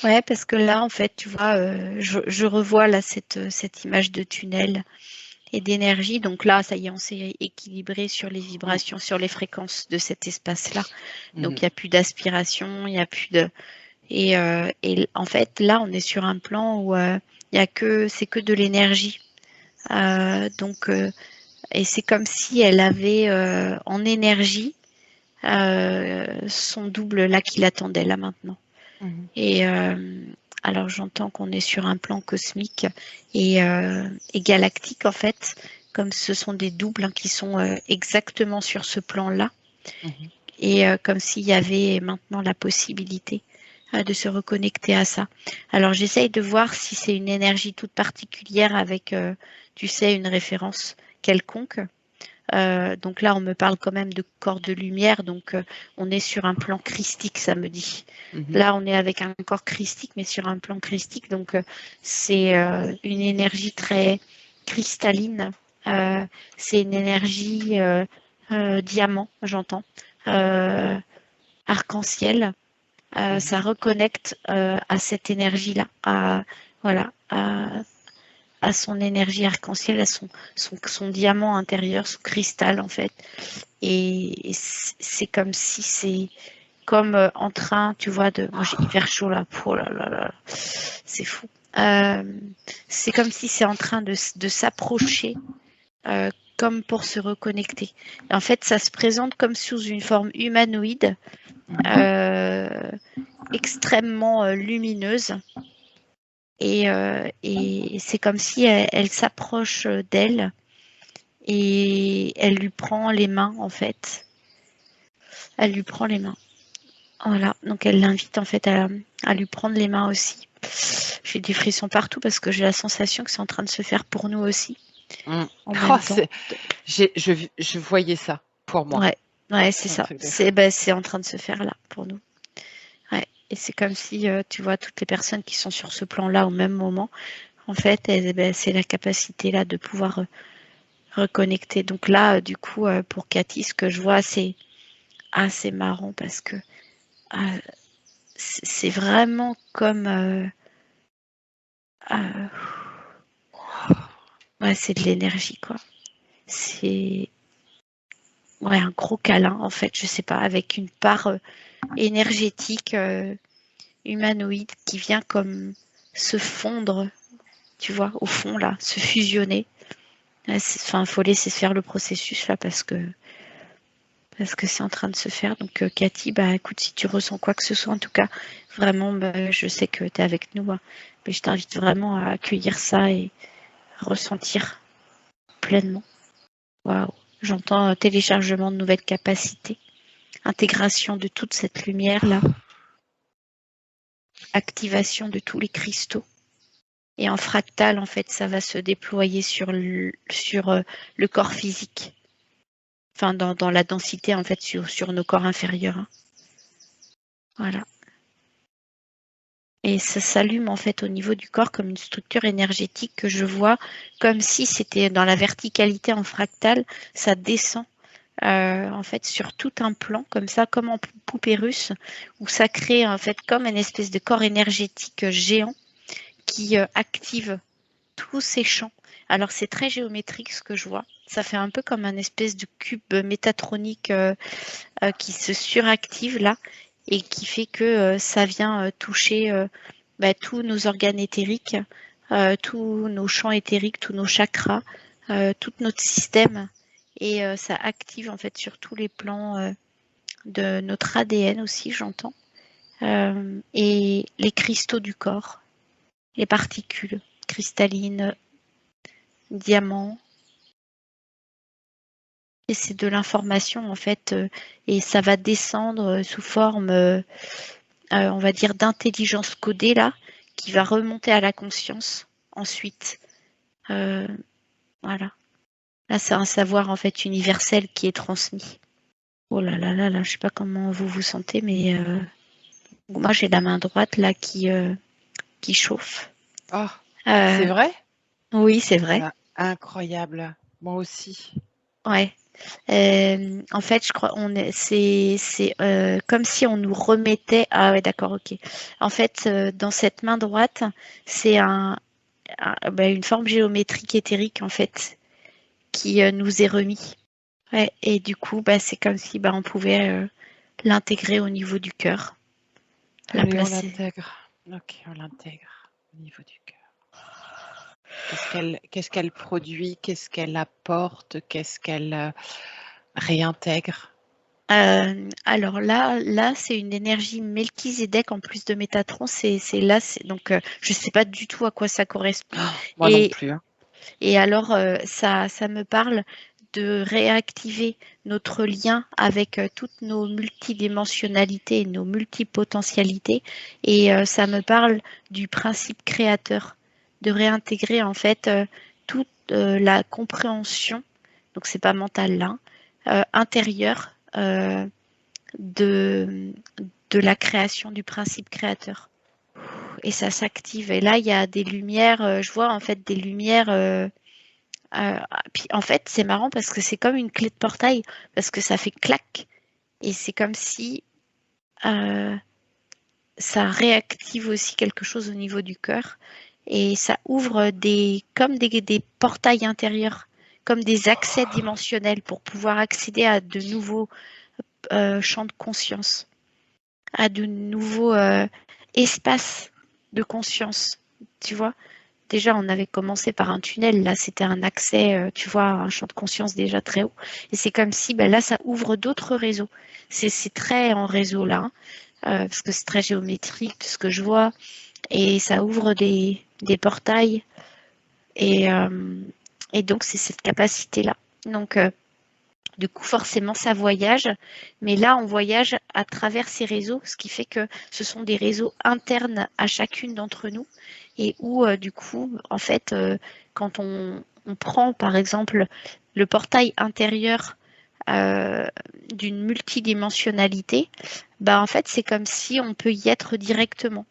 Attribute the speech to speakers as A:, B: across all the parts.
A: Ouais, parce que là, en fait, tu vois, je revois là cette image de tunnel et d'énergie. Donc là, ça y est, on s'est équilibré sur les
B: Mm.
A: vibrations, sur les fréquences de cet espace-là. Donc
B: Mhm.
A: il n'y a plus d'aspiration, il n'y a plus de... Et en fait, là, on est sur un plan où il y a c'est que de l'énergie. Donc, et c'est comme si elle avait en énergie son double là qui l'attendait là maintenant.
B: Mhm.
A: Et alors j'entends qu'on est sur un plan cosmique et galactique en fait, comme ce sont des doubles hein, qui sont exactement sur ce plan-là,
B: Mhm.
A: et comme s'il y avait maintenant la possibilité de se reconnecter à ça. Alors j'essaye de voir si c'est une énergie toute particulière avec, tu sais, une référence quelconque. Donc là, on me parle quand même de corps de lumière, donc on est sur un plan christique, ça me dit.
B: Mhm.
A: Là, on est avec un corps christique, mais sur un plan christique, donc c'est une énergie très cristalline. Euh, c'est une énergie diamant, j'entends, euh, arc-en-ciel. Ça
B: Mhm.
A: reconnecte à cette énergie-là, à voilà, à son énergie arc-en-ciel, à son diamant intérieur, son cristal en fait. Et c'est comme si c'est comme en train, tu vois, de. Moi j'ai hyper chaud là. Oh là là là, c'est fou. Euh, c'est comme si c'est en train de s'approcher, comme pour se reconnecter. En fait, ça se présente comme sous une forme humanoïde,
B: Mhm.
A: euh, extrêmement lumineuse. Et c'est comme si elle s'approche d'elle et elle lui prend les mains en fait. Elle lui prend les mains. Voilà, donc elle l'invite en fait à lui prendre les mains aussi. J'ai des frissons partout parce que j'ai la sensation que c'est en train de se faire pour nous aussi,
B: Mm.
A: en
B: Oh,
A: même temps.
B: je voyais ça pour moi.
A: Ouais, ouais, c'est
B: C'est un
A: ça.
B: truc de fou.
A: C'est en train de se faire là pour nous. Ouais. Et c'est comme si, tu vois, toutes les personnes qui sont sur ce plan-là au même moment, en fait, c'est la capacité là de pouvoir reconnecter. Donc là, du coup, pour Cathy, ce que je vois, c'est assez marrant parce que ah, c'est vraiment comme euh, ouais, c'est de l'énergie quoi. C'est ouais un gros câlin en fait, je sais pas, avec une part énergétique humanoïde qui vient comme se fondre, tu vois, au fond là, se fusionner. Ouais, enfin, faut laisser se faire le processus là parce que c'est en train de se faire. Donc Cathy, bah écoute, si tu ressens quoi que ce soit, en tout cas, vraiment, bah, je sais que tu es avec nous, hein, mais je t'invite vraiment à accueillir ça et ressentir pleinement. Waouh. J'entends téléchargement de nouvelles capacités, intégration de toute cette lumière-là, activation de tous les cristaux. Et en fractal, en fait, ça va se déployer sur le corps physique, enfin dans la densité, en fait, sur nos corps inférieurs. Hein. Voilà. Et ça s'allume en fait au niveau du corps comme une structure énergétique que je vois comme si c'était dans la verticalité en fractal, ça descend en fait sur tout un plan comme ça, comme en poupée russe, où ça crée en fait comme une espèce de corps énergétique géant qui active tous ces champs. Alors c'est très géométrique ce que je vois. Ça fait un peu comme un espèce de cube métatronique qui se suractive là et qui fait que ça vient toucher bah, tous nos organes éthériques, tous nos champs éthériques, tous nos chakras, tout notre système. Et ça active en fait sur tous les plans de notre ADN aussi, j'entends. Et les cristaux du corps, les particules cristallines, diamants. Et c'est de l'information en fait, et ça va descendre sous forme on va dire, d'intelligence codée là, qui va remonter à la conscience ensuite. Euh, voilà. Là, c'est un savoir en fait universel qui est transmis. Oh là là là là, je sais pas comment vous vous sentez, mais moi j'ai la main droite là qui chauffe.
B: Oh, c'est
A: Euh,
B: vrai?
A: oui, c'est vrai.
B: Ah, incroyable. Moi aussi.
A: Ouais. En fait, je crois c'est comme si on nous remettait. Ah ouais, d'accord, ok. En fait, dans cette main droite, c'est une forme géométrique éthérique en fait qui nous est remis. Ouais, et du coup, c'est comme si on pouvait l'intégrer au niveau du cœur, la
B: Allez, on
A: placer.
B: l'intègre. Ok, on l'intègre au niveau du cœur. Qu'est-ce qu'elle produit? Qu'est-ce qu'elle apporte? Qu'est-ce qu'elle réintègre?
A: Alors là, c'est une énergie Melchizedek en plus de Métatron. Donc, je sais pas du tout à quoi ça correspond.
B: Moi non
A: Et,
B: plus. Hein.
A: et alors, ça me parle de réactiver notre lien avec toutes nos multidimensionnalités et nos multipotentialités. Et ça me parle du principe créateur, de réintégrer en fait toute la compréhension, donc c'est pas mental là, intérieure de, de la création du principe créateur. Et ça s'active. Et là, il y a des lumières, je vois en fait des lumières. Puis en fait, c'est marrant parce que c'est comme une clé de portail, parce que ça fait clac. Et c'est comme si ça réactive aussi quelque chose au niveau du cœur. Et ça ouvre comme des portails intérieurs, comme des accès dimensionnels pour pouvoir accéder à de nouveaux champs de conscience, à de nouveaux espaces de conscience. Tu vois, déjà, on avait commencé par un tunnel. Là, c'était un accès, tu vois, à un champ de conscience déjà très haut. Et c'est comme si, là, ça ouvre d'autres réseaux. C'est très en réseau là, hein, parce que c'est très géométrique, ce que je vois. Et ça ouvre des portails. Et, et donc, c'est cette capacité-là. Donc, du coup, forcément, ça voyage. Mais là, on voyage à travers ces réseaux, ce qui fait que ce sont des réseaux internes à chacune d'entre nous. Et où, du coup, en fait, quand on prend, par exemple, le portail intérieur d'une multidimensionnalité, en fait, c'est comme si on peut y être directement.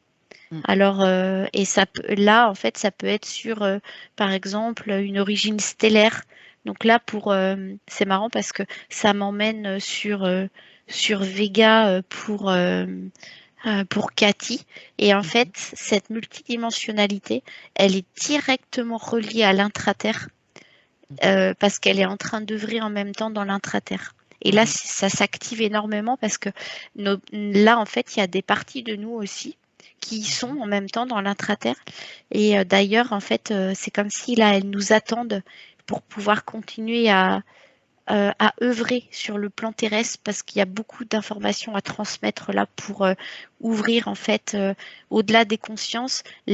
A: Alors, et là, en fait, ça peut être sur, par exemple, une origine stellaire. Donc là, c'est marrant parce que ça m'emmène sur Vega pour Cathy. Et en fait, cette multidimensionnalité, elle est directement reliée à l'intraterre parce qu'elle est en train d'œuvrer en même temps dans l'intraterre. Et là, ça s'active énormément parce que là, en fait, il y a des parties de nous aussi qui sont en même temps dans l'intraterre. Et d'ailleurs, en fait, c'est comme si là, elles nous attendent pour pouvoir continuer à œuvrer sur le plan terrestre parce qu'il y a beaucoup d'informations à transmettre là pour ouvrir en fait au-delà des consciences ça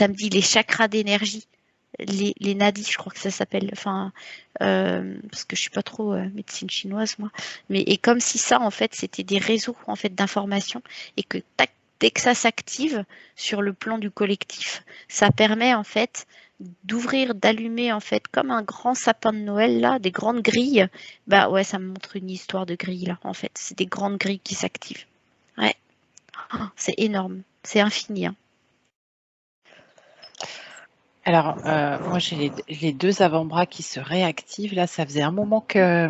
A: me dit les chakras d'énergie, les nadis, je crois que ça s'appelle, enfin parce que je suis pas trop médecine chinoise moi, mais et comme si ça en fait c'était des réseaux en fait d'informations et que tac, dès que ça s'active sur le plan du collectif, ça permet en fait d'ouvrir, d'allumer en fait comme un grand sapin de Noël là, des grandes grilles. Ouais, ça me montre une histoire de grille là en fait. C'est des grandes grilles qui s'activent. Ouais, c'est énorme, c'est infini. Hein.
B: Alors, moi, j'ai les deux avant-bras qui se réactivent. Là, ça faisait un moment que...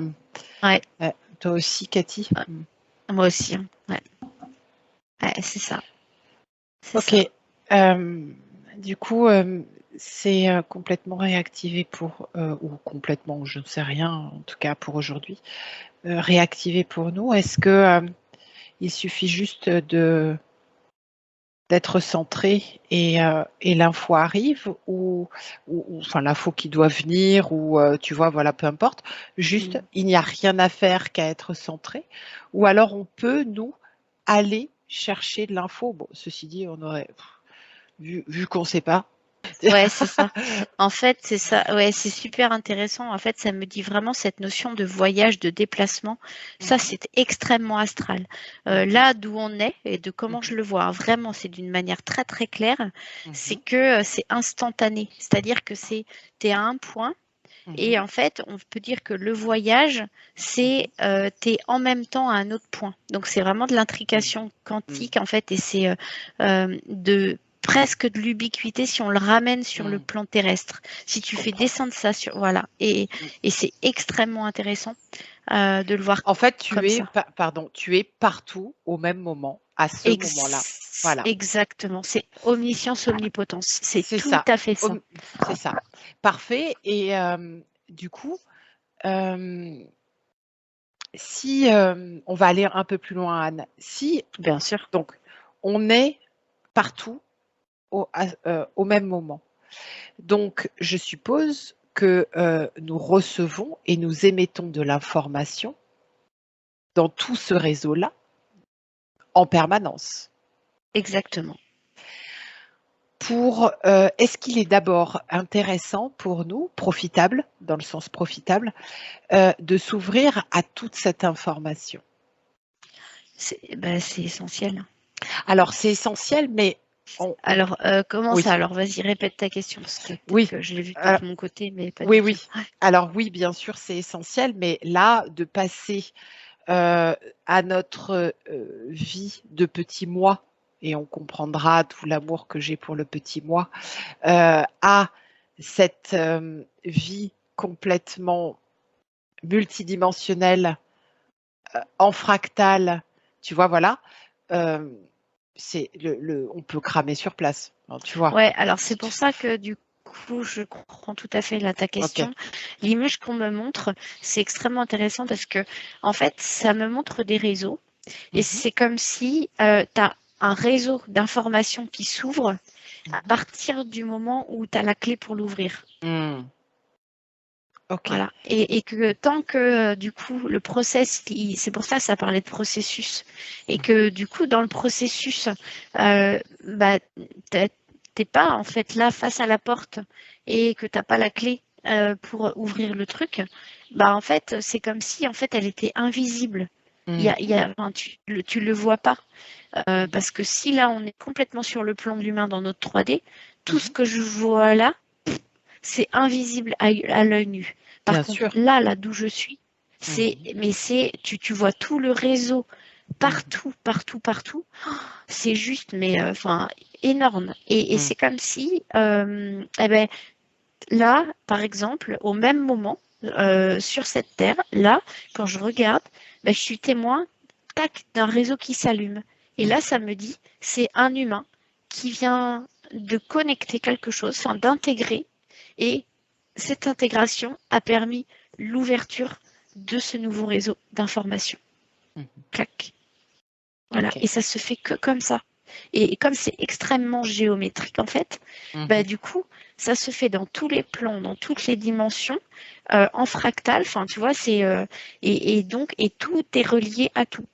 A: Ouais.
B: Toi aussi, Cathy?
A: Moi aussi. Hein. Ouais. Ouais, c'est ça.
B: Ok. Du coup, c'est complètement réactivé ou complètement, je ne sais rien, en tout cas pour aujourd'hui, réactivé pour nous. Est-ce que il suffit juste d'être centré et l'info arrive ou enfin l'info qui doit venir ou tu vois, voilà, peu importe. Juste, il n'y a rien à faire qu'à être centré. Ou alors on peut, nous, aller chercher de l'info. Bon, ceci dit, on aurait... Vu qu'on ne sait pas.
A: Ouais, c'est ça. En fait, c'est ça. Ouais, c'est super intéressant. En fait, ça me dit vraiment cette notion de voyage, de déplacement. Ça, c'est extrêmement astral. Là, d'où on est et de comment je le vois, hein, vraiment, c'est d'une manière très, très claire. C'est que c'est instantané. C'est-à-dire que t'es à un point. Et en fait, on peut dire que le voyage, c'est tu es en même temps à un autre point. Donc, c'est vraiment de l'intrication quantique, en fait, et c'est de presque de l'ubiquité si on le ramène sur le plan terrestre. Si tu fais descendre ça sur... Voilà. Et c'est extrêmement intéressant de le voir
B: En fait,
A: comme ça.
B: tu es partout au même moment, à ce moment-là. Voilà.
A: Exactement. C'est omniscience, omnipotence. C'est tout
B: ça.
A: à fait ça.
B: C'est ça. Parfait. Et du coup, si on va aller un peu plus loin, Anne, si
A: Bien sûr.
B: donc on est partout au même moment. Donc, je suppose que nous recevons et nous émettons de l'information dans tout ce réseau-là en permanence.
A: Exactement.
B: Est-ce qu'il est d'abord intéressant pour nous, profitable, dans le sens profitable, de s'ouvrir à toute cette information?
A: C'est essentiel.
B: Alors, c'est essentiel, mais...
A: Alors, comment
B: oui.
A: ça? Alors, vas-y, répète ta question, parce que
B: Oui.
A: que je l'ai vu de mon côté, mais pas
B: Oui,
A: du tout.
B: Alors oui, bien sûr, c'est essentiel, mais là, de passer à notre vie de petit moi, et on comprendra tout l'amour que j'ai pour le petit moi, à cette vie complètement multidimensionnelle, en fractal, tu vois, voilà, c'est on peut cramer sur place, hein, tu vois.
A: Ouais, alors c'est pour ça que du coup, je comprends tout à fait là ta question.
B: Okay.
A: L'image qu'on me montre, c'est extrêmement intéressant parce que, en fait, ça me montre des réseaux et c'est comme si tu as un réseau d'informations qui s'ouvre à partir du moment où tu as la clé pour l'ouvrir.
B: Okay.
A: Voilà. Et que tant que du coup le process, c'est pour ça que ça parlait de processus, et que du coup dans le processus, t'es pas en fait là face à la porte et que t'as pas la clé pour ouvrir le truc, bah en fait c'est comme si en fait elle était invisible. Enfin, tu le vois pas. Parce que si là on est complètement sur le plan de l'humain dans notre 3D, tout ce que je vois là, c'est invisible à l'œil nu. Par contre, là d'où je suis, tu vois tout le réseau partout. C'est juste, mais enfin, énorme. Et c'est comme si, là, par exemple, au même moment, sur cette terre, là, quand je regarde, je suis témoin, tac, d'un réseau qui s'allume. Et là, ça me dit, c'est un humain qui vient de connecter quelque chose, enfin d'intégrer, et cette intégration a permis l'ouverture de ce nouveau réseau d'information. Clac. Voilà. Et ça se fait que comme ça. Et comme c'est extrêmement géométrique, en fait, du coup, ça se fait dans tous les plans, dans toutes les dimensions, en fractal. Enfin, tu vois, et tout est relié à tout.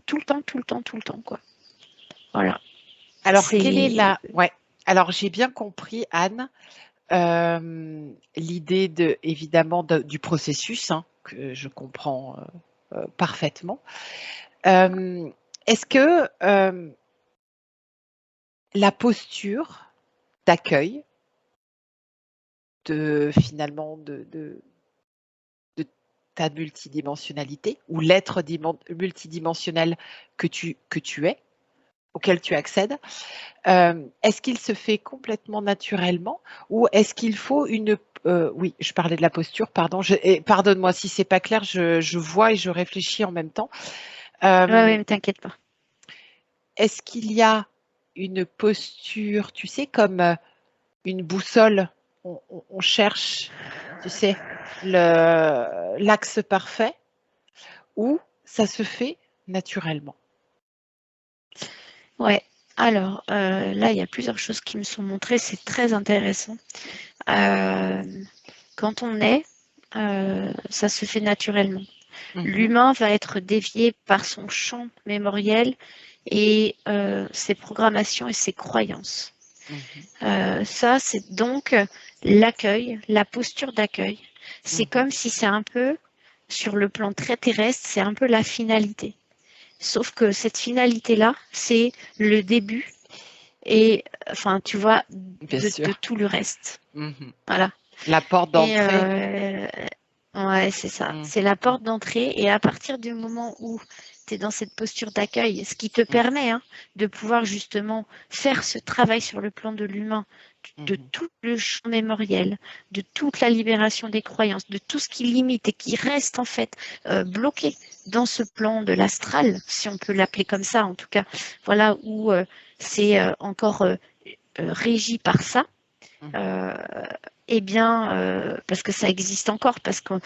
A: Tout le temps, quoi. Voilà.
B: Alors, quelle est la... Ouais. Alors, j'ai bien compris, Anne, l'idée évidemment du processus, hein, que je comprends parfaitement. Est-ce que la posture d'accueil finalement de ta multidimensionnalité ou l'être multidimensionnel que tu es, auquel tu accèdes, est-ce qu'il se fait complètement naturellement ou est-ce qu'il faut oui, je parlais de la posture, pardon. Pardonne-moi si c'est pas clair, je vois et je réfléchis en même temps.
A: Oui, mais t'inquiète pas.
B: Est-ce qu'il y a une posture, tu sais, comme une boussole, on cherche, tu sais, l'axe parfait, ou ça se fait naturellement?
A: Ouais. Alors, là, il y a plusieurs choses qui me sont montrées. C'est très intéressant. Quand on est, ça se fait naturellement. L'humain va être dévié par son champ mémoriel et ses programmations et ses croyances. Ça, c'est donc l'accueil, la posture d'accueil. C'est comme si c'est un peu, sur le plan très terrestre, c'est un peu la finalité. Sauf que cette finalité-là, c'est le début et, enfin, tu vois, de tout le reste. Voilà.
B: La porte d'entrée.
A: Ouais, c'est ça. C'est la porte d'entrée. Et à partir du moment où tu es dans cette posture d'accueil, ce qui te permet de pouvoir justement faire ce travail sur le plan de l'humain, de tout le champ mémoriel, de toute la libération des croyances, de tout ce qui limite et qui reste en fait bloqué dans ce plan de l'astral, si on peut l'appeler comme ça, en tout cas, voilà, où c'est encore régi par ça. Eh bien, parce que ça existe encore, parce qu'en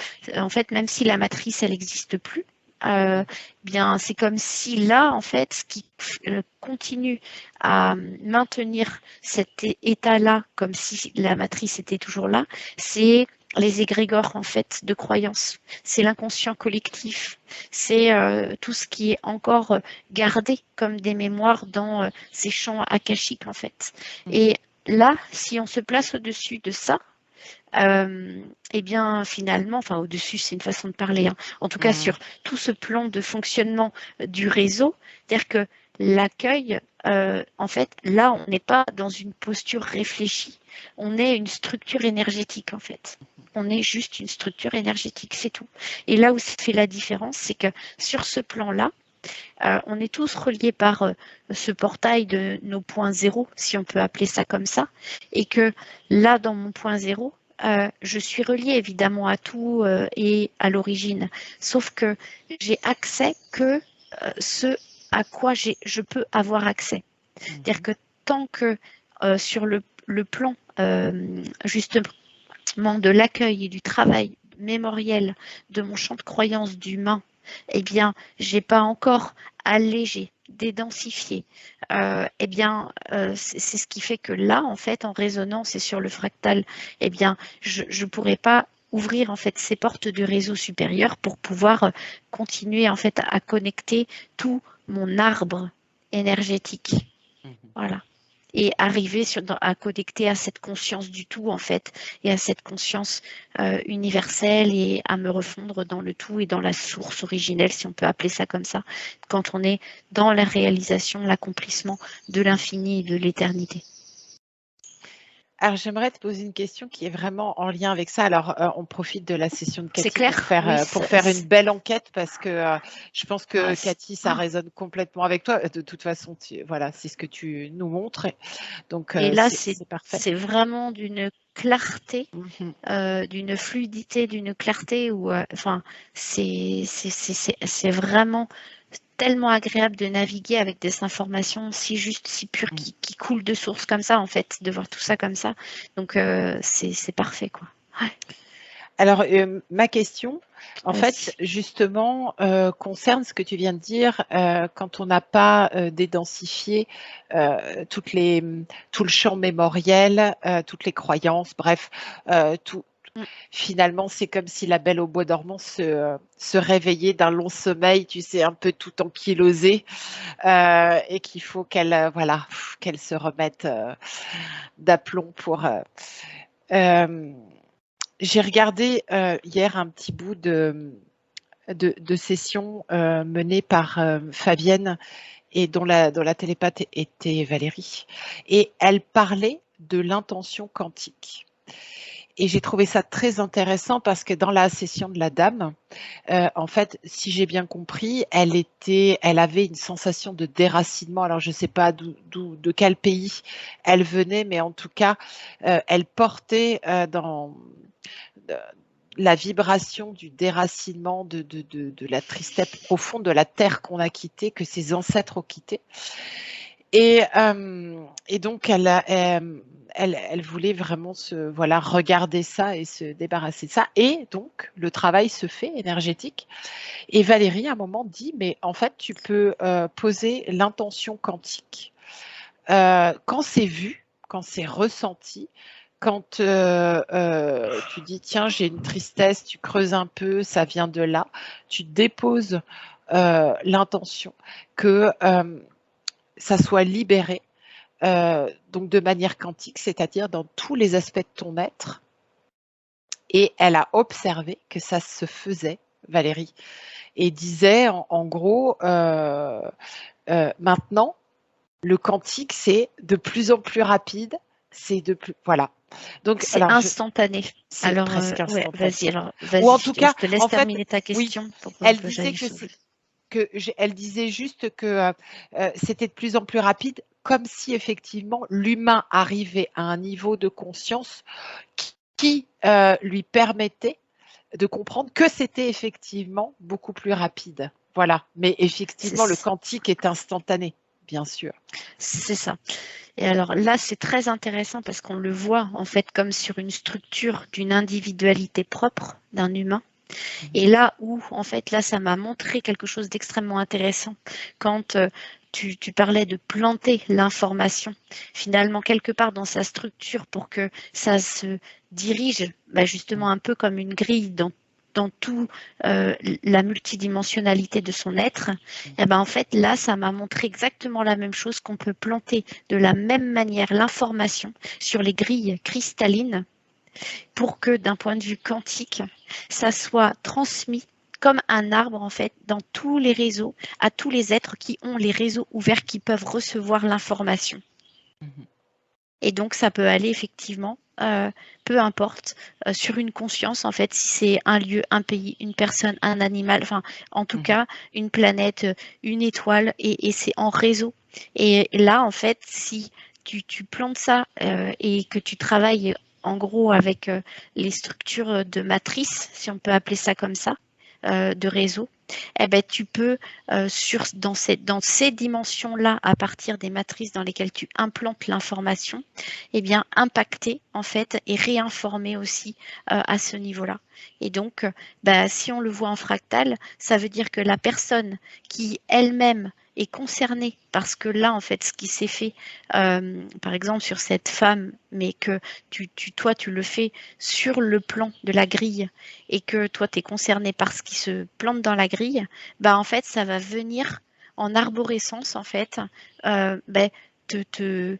A: fait, même si la matrice, elle n'existe plus, bien, c'est comme si là, en fait, ce qui continue à maintenir cet état-là, comme si la matrice était toujours là, c'est les égrégores, en fait, de croyances. C'est l'inconscient collectif. C'est tout ce qui est encore gardé comme des mémoires dans ces champs akashiques, en fait. Et là, si on se place au-dessus de ça, eh bien, finalement, enfin, au-dessus, c'est une façon de parler, en tout cas sur tout ce plan de fonctionnement du réseau, c'est-à-dire que l'accueil, en fait, là, on n'est pas dans une posture réfléchie, on est une structure énergétique, en fait. On est juste une structure énergétique, c'est tout. Et là où ça fait la différence, c'est que sur ce plan-là, on est tous reliés par ce portail de nos points zéro, si on peut appeler ça comme ça, et que là, dans mon point zéro, je suis reliée évidemment à tout et à l'origine, sauf que j'ai accès que ce à quoi je peux avoir accès. C'est-à-dire que tant que sur le plan justement de l'accueil et du travail mémoriel de mon champ de croyance d'humain, eh bien, j'ai pas encore allégé, dédensifié. Eh bien, c'est ce qui fait que là, en fait, en résonance et sur le fractal, eh bien, je ne pourrais pas ouvrir en fait ces portes du réseau supérieur pour pouvoir continuer en fait à connecter tout mon arbre énergétique. Voilà. Et arriver à connecter à cette conscience du tout, en fait, et à cette conscience universelle et à me refondre dans le tout et dans la source originelle, si on peut appeler ça comme ça, quand on est dans la réalisation, l'accomplissement de l'infini et de l'éternité.
B: Alors, j'aimerais te poser une question qui est vraiment en lien avec ça. Alors, on profite de la session de Cathy
A: clair,
B: pour faire une belle enquête parce que je pense que Cathy, ça résonne complètement avec toi. De toute façon, voilà, c'est ce que tu nous montres. Donc,
A: et là,
B: c'est parfait.
A: C'est vraiment d'une clarté, d'une fluidité, d'une clarté où, enfin, c'est vraiment tellement agréable de naviguer avec des informations si justes, si pures, qui coulent de source comme ça, en fait, de voir tout ça comme ça. Donc, c'est parfait, quoi. Ouais.
B: Alors, ma question, en fait, justement, concerne ce que tu viens de dire, quand on n'a pas dédensifié tout le champ mémoriel, toutes les croyances, bref, tout. Finalement, c'est comme si la Belle au bois dormant se réveillait d'un long sommeil, tu sais, un peu tout ankylosé, et qu'il faut qu'elle voilà, qu'elle se remette d'aplomb pour. J'ai regardé hier un petit bout de session menée par Fabienne et dont la télépathe était Valérie. Et elle parlait de l'intention quantique. Et j'ai trouvé ça très intéressant parce que dans la session de la dame, en fait, si j'ai bien compris, elle avait une sensation de déracinement. Alors, je ne sais pas de quel pays elle venait, mais en tout cas, elle portait dans la vibration du déracinement, de la tristesse profonde, de la terre qu'on a quittée, que ses ancêtres ont quittée. Et donc, elle voulait vraiment regarder ça et se débarrasser de ça. Et donc, le travail se fait énergétique. Et Valérie, à un moment, dit, mais en fait, tu peux poser l'intention quantique. Quand c'est vu, quand c'est ressenti, quand tu dis, tiens, j'ai une tristesse, tu creuses un peu, ça vient de là, tu déposes l'intention que ça soit libéré, donc de manière quantique, c'est-à-dire dans tous les aspects de ton être. Et elle a observé que ça se faisait, Valérie, et disait en gros, maintenant, le quantique, c'est de plus en plus rapide, c'est de plus, voilà. Donc,
A: c'est instantané.
B: C'est presque instantané.
A: Vas-y,
B: ou en tout cas,
A: je te laisse terminer ta question.
B: Oui, elle disait que elle disait juste que c'était de plus en plus rapide, comme si effectivement l'humain arrivait à un niveau de conscience qui lui permettait de comprendre que c'était effectivement beaucoup plus rapide. Voilà. Mais effectivement, le quantique est instantané, bien sûr.
A: C'est ça. Et alors là, c'est très intéressant parce qu'on le voit en fait comme sur une structure d'une individualité propre d'un humain. Et là où, en fait, là, ça m'a montré quelque chose d'extrêmement intéressant quand tu parlais de planter l'information, finalement, quelque part dans sa structure pour que ça se dirige justement un peu comme une grille dans tout la multidimensionnalité de son être, et ben en fait là ça m'a montré exactement la même chose, qu'on peut planter de la même manière l'information sur les grilles cristallines pour que d'un point de vue quantique, ça soit transmis comme un arbre en fait dans tous les réseaux, à tous les êtres qui ont les réseaux ouverts, qui peuvent recevoir l'information. Et donc ça peut aller effectivement, peu importe, sur une conscience en fait, si c'est un lieu, un pays, une personne, un animal, enfin en tout cas une planète, une étoile, et c'est en réseau. Et là en fait, si tu plantes ça et que tu travailles en gros avec les structures de matrice, si on peut appeler ça comme ça, de réseau, eh ben, tu peux, dans ces dimensions-là, à partir des matrices dans lesquelles tu implantes l'information, eh bien, impacter en fait et réinformer aussi à ce niveau-là. Et donc, si on le voit en fractal, ça veut dire que la personne qui elle-même est concernée, parce que là, en fait, ce qui s'est fait, par exemple, sur cette femme, mais que toi, tu le fais sur le plan de la grille, et que toi, tu es concerné par ce qui se plante dans la grille, en fait, ça va venir en arborescence, en fait, te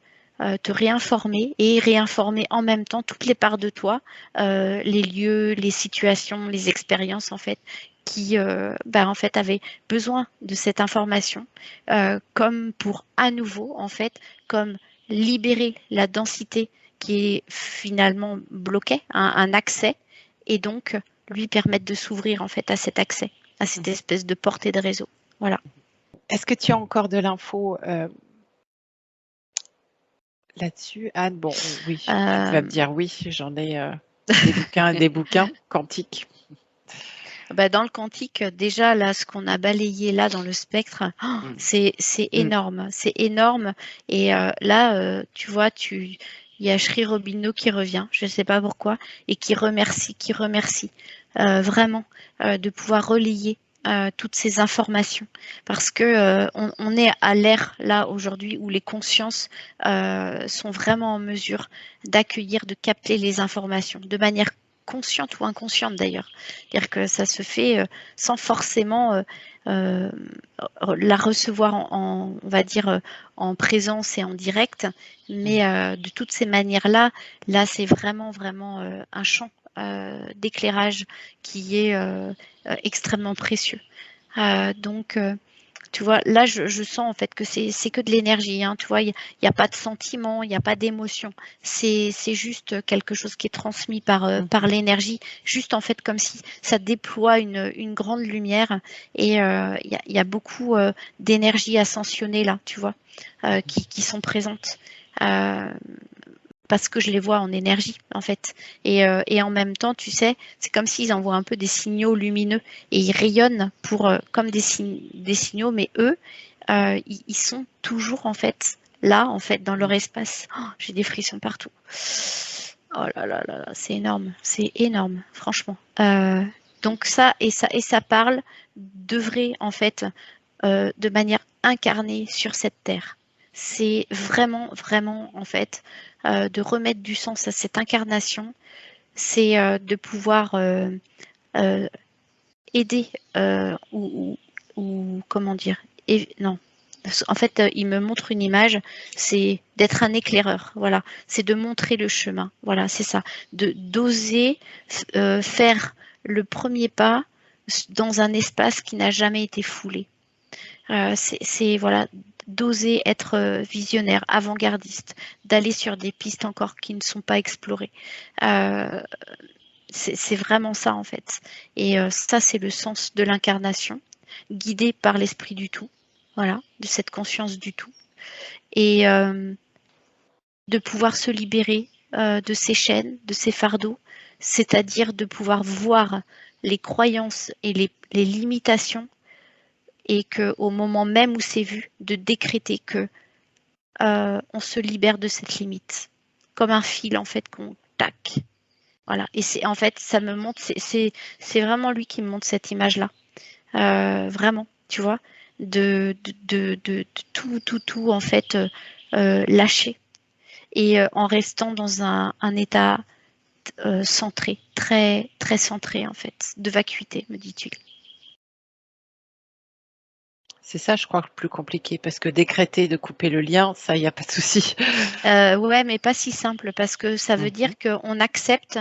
A: réinformer et réinformer en même temps toutes les parts de toi, les lieux, les situations, les expériences, en fait, qui en fait avaient besoin de cette information, comme pour à nouveau en fait comme libérer la densité qui est finalement bloquée, un accès, et donc lui permettre de s'ouvrir en fait à cet accès, à cette espèce de portée de réseau. Voilà.
B: Est-ce que tu as encore de l'info là-dessus, Anne? Bon, oui, tu vas me dire oui, j'en ai des bouquins quantiques.
A: Dans le quantique, déjà, là, ce qu'on a balayé là dans le spectre, c'est énorme. C'est énorme. Et là, tu vois, il y a Sri Aurobindo qui revient, je ne sais pas pourquoi, et qui remercie vraiment de pouvoir relayer toutes ces informations, parce que on est à l'ère là aujourd'hui où les consciences sont vraiment en mesure d'accueillir, de capter les informations de manière consciente ou inconsciente d'ailleurs. C'est-à-dire que ça se fait sans forcément la recevoir on va dire, en présence et en direct, mais de toutes ces manières-là, là c'est vraiment un champ d'éclairage qui est extrêmement précieux. Donc, tu vois, là, je sens en fait que c'est que de l'énergie, hein, tu vois, il y a pas de sentiment, il n'y a pas d'émotion. C'est juste quelque chose qui est transmis par l'énergie, juste en fait comme si ça déploie une grande lumière, et il y a beaucoup d'énergie ascensionnée là, tu vois, qui sont présentes. Parce que je les vois en énergie, en fait. Et en même temps, tu sais, c'est comme s'ils envoient un peu des signaux lumineux, et ils rayonnent comme des signaux, mais eux, ils sont toujours, en fait, là, en fait, dans leur espace. Oh, j'ai des frissons partout. Oh là là là là, c'est énorme, franchement. Donc ça parle d'œuvrer, en fait, de manière incarnée sur cette terre. C'est vraiment, en fait, de remettre du sens à cette incarnation. C'est de pouvoir aider ou comment dire, non. En fait, il me montre une image, c'est d'être un éclaireur. Voilà, c'est de montrer le chemin. Voilà, c'est ça, de d'oser faire le premier pas dans un espace qui n'a jamais été foulé. C'est voilà, d'oser être visionnaire, avant-gardiste, d'aller sur des pistes encore qui ne sont pas explorées. C'est vraiment ça en fait. Et ça, c'est le sens de l'incarnation. guidé par l'esprit du tout, voilà, de cette conscience du tout, et de pouvoir se libérer de ces chaînes, de ces fardeaux, c'est-à-dire de pouvoir voir les croyances et les limitations, et qu'au moment même où c'est vu, de décréter que on se libère de cette limite, comme un fil en fait qu'on tac. Voilà. Et c'est en fait, ça me montre, c'est vraiment lui qui me montre cette image-là, vraiment, tu vois, de tout en fait lâcher, et en restant dans un état centré, très très centré en fait, de vacuité, me dit-il.
B: C'est ça, je crois, le plus compliqué, parce que décréter de couper le lien, ça, il n'y a pas de souci.
A: Ouais, mais pas si simple, parce que ça veut dire
B: Mhm,
A: qu'on accepte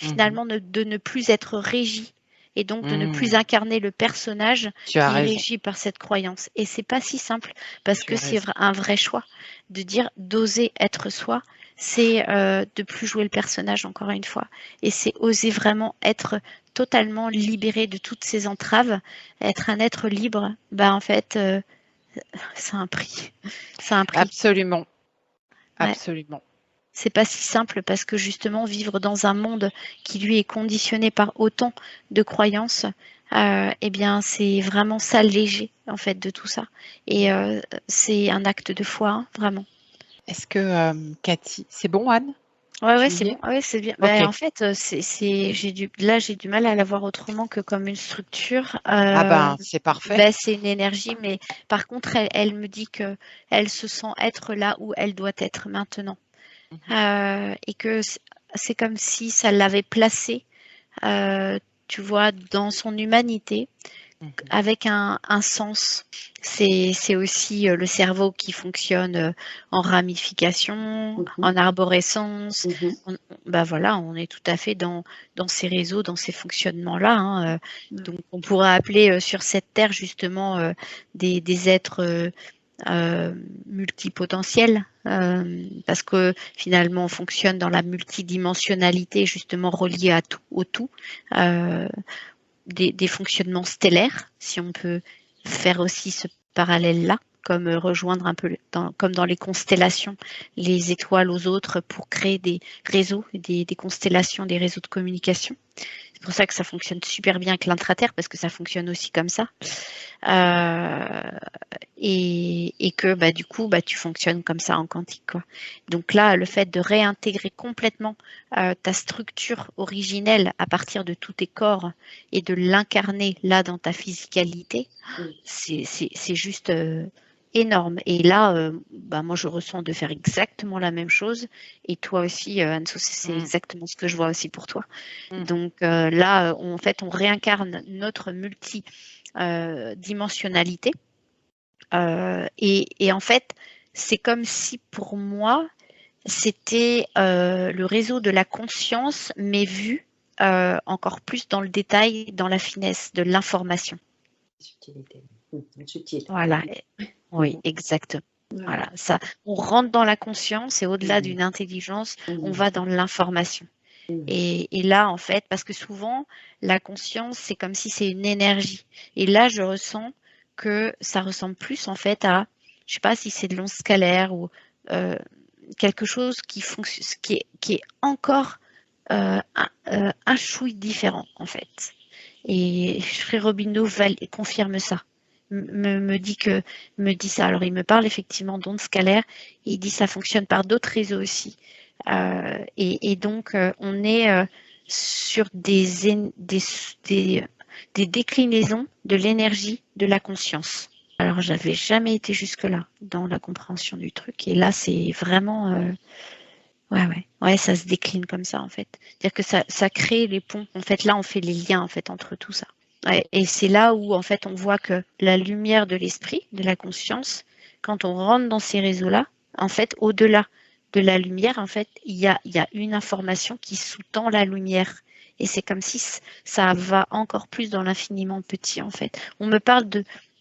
B: mhm,
A: finalement de ne plus être régi, et donc de ne plus
B: mhm.
A: incarner le personnage
B: Tu as
A: qui est
B: raison,
A: régi par cette croyance. Et c'est pas si simple, parce
B: tu
A: que
B: as
A: c'est
B: raison.
A: un vrai choix de dire d'oser être soi, c'est de plus jouer le personnage encore une fois, et c'est oser vraiment être totalement libéré de toutes ces entraves, être un être libre. Bah en fait, c'est un prix, c'est un prix.
B: Absolument,
A: Ouais.
B: absolument.
A: C'est pas si simple, parce que justement vivre dans un monde qui lui est conditionné par autant de croyances, eh bien c'est vraiment s'alléger en fait de tout ça. Et c'est un acte de foi, hein, vraiment.
B: Est-ce que Cathy, c'est bon, Anne?
A: Ouais, ouais,
B: Tu
A: c'est
B: y
A: bon.
B: es?
A: Ouais, c'est bien.
B: Ok.
A: Ben, en fait, j'ai du mal à la voir autrement que comme une structure.
B: Ah ben, c'est parfait.
A: Ben, c'est une énergie, mais par contre, elle me dit que elle se sent être là où elle doit être maintenant.
B: Mhm,
A: Et que c'est comme si ça l'avait placée, euh, tu vois, dans son humanité,
B: mhm,
A: avec un sens. C'est aussi le cerveau qui fonctionne en ramification,
C: Mhm,
A: en arborescence.
C: mhm,
A: Bah voilà, on est tout à fait dans ces réseaux, dans ces fonctionnements-là, hein. Donc on pourrait appeler sur cette terre justement des êtres multipotentiels, parce que finalement on fonctionne dans la multidimensionnalité justement reliée à tout, au tout. Euh, des fonctionnements stellaires, si on peut faire aussi ce parallèle-là, comme rejoindre un peu, comme dans les constellations, les étoiles aux autres pour créer des réseaux, des constellations, des réseaux de communication. C'est pour ça que ça fonctionne super bien avec l'intraterre, parce que ça fonctionne aussi comme ça. Euh, et que bah, du coup, bah, tu fonctionnes comme ça en quantique, quoi. Donc là, le fait de réintégrer complètement ta structure originelle à partir de tous tes corps, et de l'incarner là dans ta physicalité,
C: mhm,
A: c'est juste énorme. Et là, bah, moi, je ressens de faire exactement la même chose. Et toi aussi, Anne-Sophie, c'est
B: mhm,
A: exactement ce que je vois aussi pour toi.
B: mhm.
A: Donc là, en fait, on réincarne notre multidimensionnalité. Et en fait, c'est comme si pour moi, c'était le réseau de la conscience, mais vu encore plus dans le détail, dans la finesse de l'information.
C: subtilité. Subtil.
A: Voilà, oui,
C: Mhm.
A: exactement.
C: Ouais.
A: Voilà, ça, on rentre dans la conscience, et au-delà
C: Mhm.
A: d'une intelligence, on
C: Mhm.
A: va dans l'information.
C: Mhm.
A: Et là, en fait, parce que souvent, la conscience, c'est comme si c'est une énergie. Et là, je ressens que ça ressemble plus, en fait, à, je sais pas si c'est de l'onde scalaire, ou euh, quelque chose qui fonctionne, qui est encore un chouï différent, en fait. Et Frère Robineau confirme ça. Me dit ça. Alors, il me parle effectivement d'ondes scalaires, et il dit ça fonctionne par d'autres réseaux aussi. Et donc, on est sur des déclinaisons de l'énergie de la conscience. Alors, j'avais jamais été jusque-là dans la compréhension du truc. Et là, c'est vraiment, ouais, ouais, ouais, ça se décline comme ça, en fait. C'est-à-dire que ça crée les ponts. En fait, là, on fait les liens, en fait, entre tout ça. Ouais, et c'est là où, en fait, on voit que la lumière de l'esprit, de la conscience, quand on rentre dans ces réseaux-là, en fait, au-delà de la lumière, en fait, il y a une information qui sous-tend la lumière. Et c'est comme si ça va encore plus dans l'infiniment petit, en fait. On me parle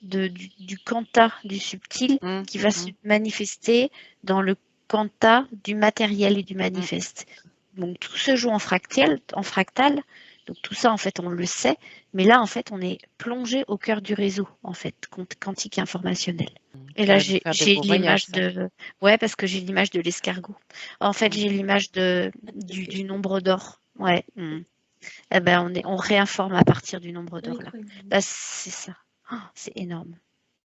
A: du quanta, du subtil,
B: Mhm,
A: qui va se
B: mhm,
A: manifester dans le quanta du matériel et du
B: mhm.
A: manifeste. Donc tout se joue en fractal, Donc tout ça, en fait, on le sait, mais là, en fait, on est plongé au cœur du réseau, en fait, quantique informationnel. Et là, j'ai l'image de... Ouais, parce que j'ai l'image de l'escargot. En fait, j'ai l'image du nombre d'or. Ouais. Eh ben, on réinforme à partir du nombre d'or, là. Là, c'est ça. Oh, c'est énorme.